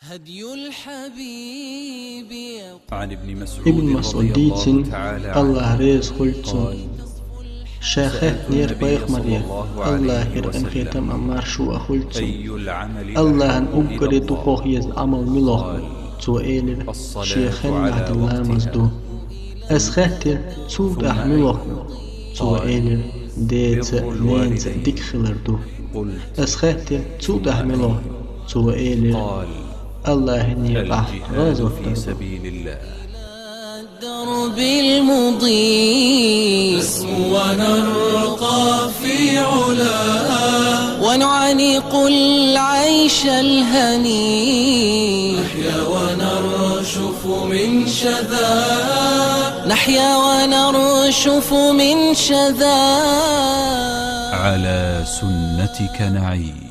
هدي الحبيب عن ابن ابن مسعود مسعود رضي الله ديتن تعالى الله عنه ريز خلتن قال: شاخه سألت نير النبي بايخ صلى مريا الله الله عليه هرقن ختم وسلم: أمار شو أخلتن أي العمل الله أن أحب إلى أبقري الله؟ تقوه يز عمل ملوخ قال: تو إيلر الصلاة شيخن على بعد الله وقتها. مزدو أسخاتر تود ثم أحملوخ تو قال: إيلر ديت بر نينز الوالدين. ديك خلردو قلت: أسخاتر تود ثم أحملوخ تو إيلر قال: الله نيبع الجهاد غازو في سبيل الله. الدرب المضيء نسمو ونرقى في علاها ونعانق العيش الهنيء نحيا ونرشف من شذاها نحيا ونرشف من شذا على سنتك نعيش.